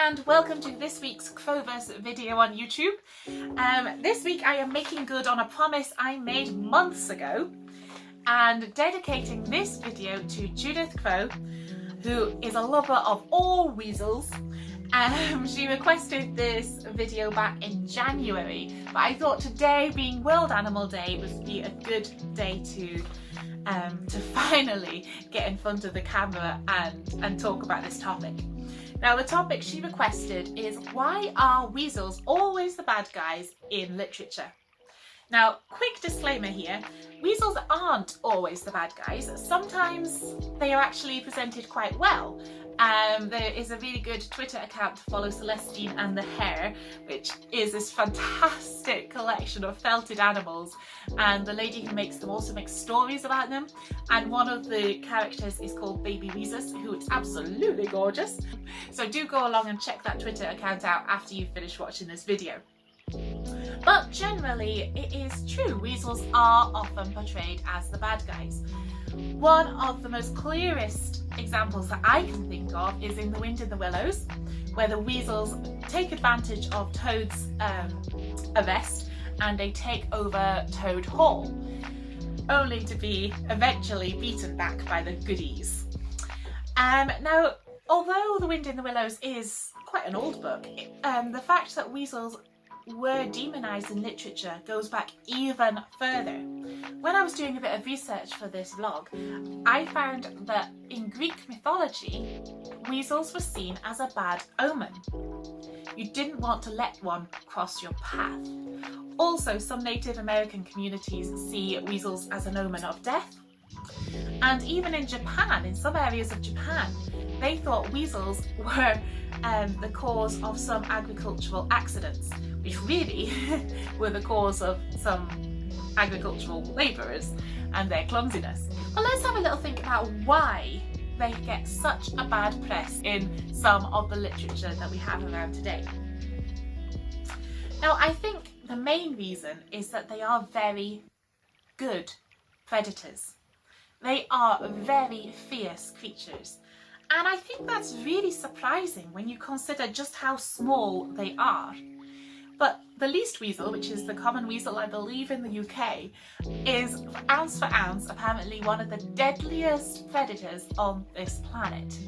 and welcome to this week's Crowverse video on YouTube. This week I am making good on a promise I made months ago and dedicating this video to Judith Crow, who is a lover of all weasels. She requested this video back in January, but I thought today, being World Animal Day, would be a good day to finally get in front of the camera and talk about this topic. Now, the topic she requested is, why are weasels always the bad guys in literature? Now, quick disclaimer here, weasels aren't always the bad guys. Sometimes they are actually presented quite well. There is a really good Twitter account to follow, Celestine and the Hare, which is this fantastic collection of felted animals, and the lady who makes them also makes stories about them, and one of the characters is called Baby Weasels, who is absolutely gorgeous. So do go along and check that Twitter account out after you finish watching this video. But generally, it is true, weasels are often portrayed as the bad guys. One of the most clearest examples that I can think of is in The Wind in the Willows, where the weasels take advantage of Toad's arrest and they take over Toad Hall, only to be eventually beaten back by the goodies. Now, although The Wind in the Willows is quite an old book, the fact that weasels were demonised in literature goes back even further. When I was doing a bit of research for this vlog, I found that in Greek mythology, weasels were seen as a bad omen. You didn't want to let one cross your path. Also, some Native American communities see weasels as an omen of death. And even in Japan, in some areas of Japan, they thought weasels were the cause of some agricultural accidents, which really were the cause of some agricultural labourers and their clumsiness. But let's have a little think about why they get such a bad press in some of the literature that we have around today. Now, I think the main reason is that they are very good predators. They are very fierce creatures. And I think that's really surprising when you consider just how small they are. But the least weasel, which is the common weasel I believe in the UK, is ounce for ounce apparently one of the deadliest predators on this planet.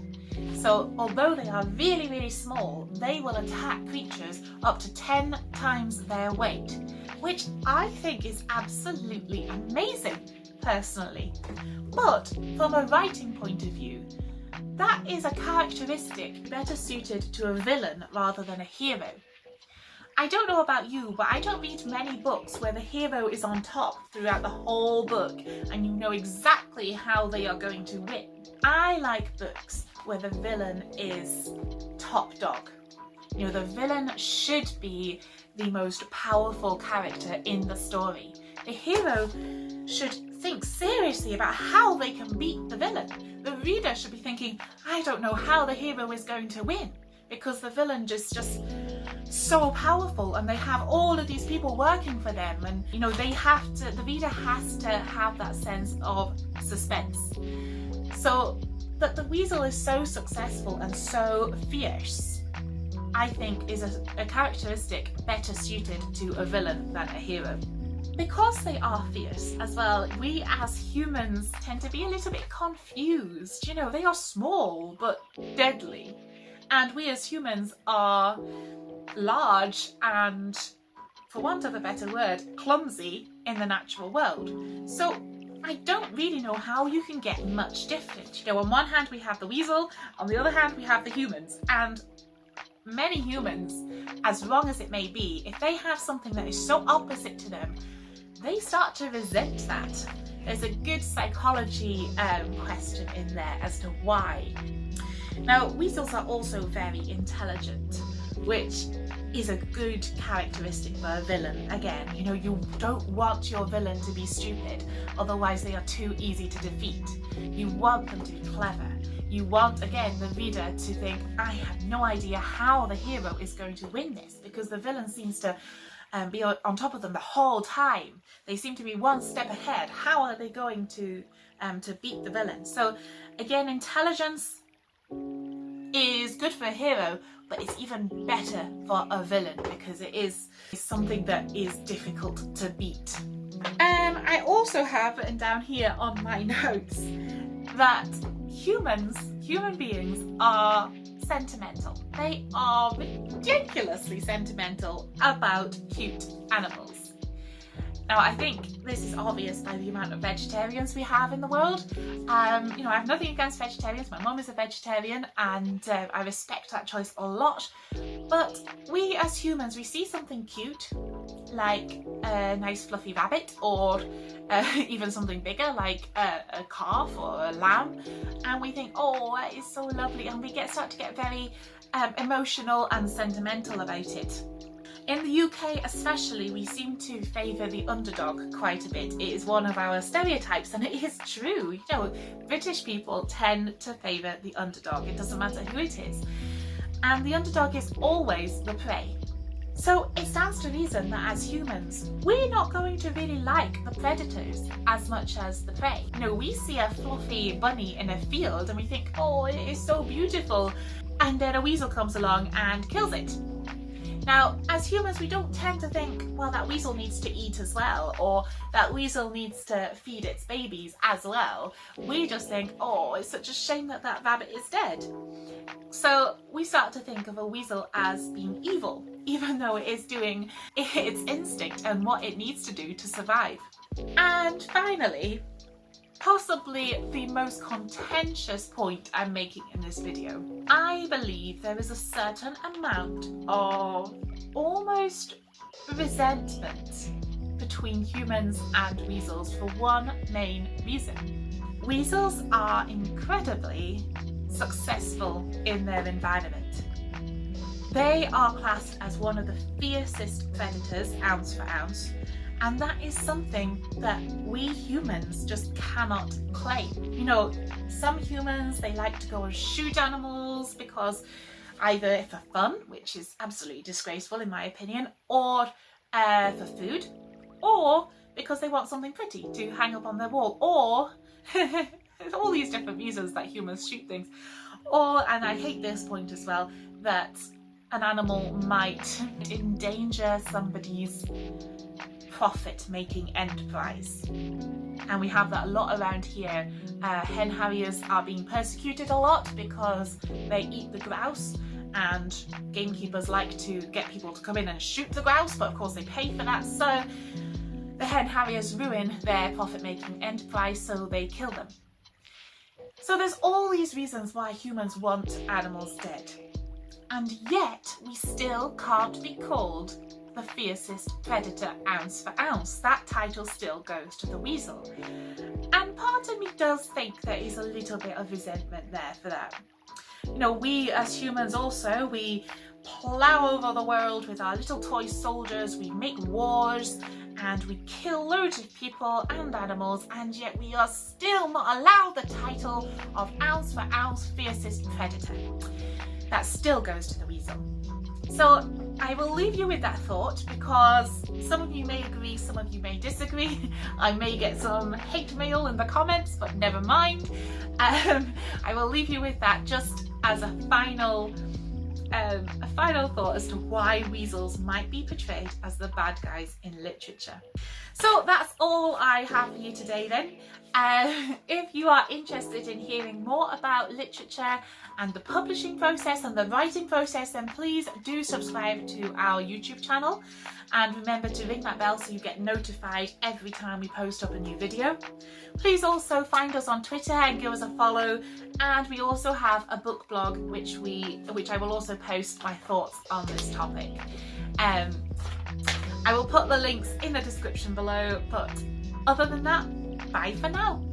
So although they are really, really small, they will attack creatures up to 10 times their weight, which I think is absolutely amazing, personally. But from a writing point of view, that is a characteristic better suited to a villain rather than a hero. I don't know about you, but I don't read many books where the hero is on top throughout the whole book and you know exactly how they are going to win. I like books where the villain is top dog. You know, the villain should be the most powerful character in the story. The hero should think seriously about how they can beat the villain. The reader should be thinking, I don't know how the hero is going to win, because the villain is just so powerful and they have all of these people working for them, and you know, the reader has to have that sense of suspense. So that the weasel is so successful and so fierce, I think is a characteristic better suited to a villain than a hero. Because they are fierce as well, we as humans tend to be a little bit confused. You know, they are small but deadly. And we as humans are large and, for want of a better word, clumsy in the natural world. So I don't really know how you can get much different. You know, on one hand we have the weasel, on the other hand we have the humans. And many humans, as wrong as it may be, if they have something that is so opposite to them, they start to resent that. There's a good psychology question in there as to why. Now, weasels are also very intelligent, which is a good characteristic for a villain. Again, you know, you don't want your villain to be stupid, otherwise they are too easy to defeat. You want them to be clever. You want, again, the reader to think, I have no idea how the hero is going to win this, because the villain seems to be on top of them the whole time. They seem to be one step ahead. How are they going to beat the villain? So again, intelligence is good for a hero, but it's even better for a villain because it is something that is difficult to beat. I also have written down here on my notes that human beings are sentimental. They are ridiculously sentimental about cute animals. Now, I think this is obvious by the amount of vegetarians we have in the world. You know, I have nothing against vegetarians. My mum is a vegetarian and I respect that choice a lot. But we as humans, we see something cute, like a nice fluffy rabbit, or even something bigger like a calf or a lamb, and we think, oh, that is so lovely, and we start to get very emotional and sentimental about it. In the UK especially, we seem to favour the underdog quite a bit. It is one of our stereotypes, and it is true. You know, British people tend to favour the underdog. It doesn't matter who it is. And the underdog is always the prey. So it stands to reason that as humans, we're not going to really like the predators as much as the prey. You know, we see a fluffy bunny in a field and we think, oh, it is so beautiful. And then a weasel comes along and kills it. Now, as humans, we don't tend to think, well, that weasel needs to eat as well, or that weasel needs to feed its babies as well. We just think, oh, it's such a shame that that rabbit is dead. So we start to think of a weasel as being evil, even though it is doing its instinct and what it needs to do to survive. And finally, possibly the most contentious point I'm making in this video, I believe there is a certain amount of almost resentment between humans and weasels for one main reason. Weasels are incredibly successful in their environment. They are classed as one of the fiercest predators, ounce for ounce, and that is something that we humans just cannot claim. You know, some humans, they like to go and shoot animals because either for fun, which is absolutely disgraceful in my opinion, or for food, or because they want something pretty to hang up on their wall, or there's all these different reasons that humans shoot things. Or, and I hate this point as well, that an animal might endanger somebody's profit-making enterprise. And we have that a lot around here. Hen harriers are being persecuted a lot because they eat the grouse, and gamekeepers like to get people to come in and shoot the grouse, but of course they pay for that, so the hen harriers ruin their profit-making enterprise, so they kill them. So there's all these reasons why humans want animals dead, and yet we still can't be called the fiercest predator ounce for ounce. That title still goes to the weasel. And part of me does think there is a little bit of resentment there for that. You know, we as humans also, we plough over the world with our little toy soldiers, we make wars, and we kill loads of people and animals, and yet we are still not allowed the title of ounce for ounce fiercest predator. That still goes to the weasel. So I will leave you with that thought, because some of you may agree, some of you may disagree. I may get some hate mail in the comments, but never mind. I will leave you with that just as a final thought as to why weasels might be portrayed as the bad guys in literature. So that's all I have for you today then. If you are interested in hearing more about literature and the publishing process and the writing process, then please do subscribe to our YouTube channel, and remember to ring that bell so you get notified every time we post up a new video. Please also find us on Twitter and give us a follow, and we also have a book blog which I will also post my thoughts on this topic. I will put the links in the description below, but other than that, bye for now.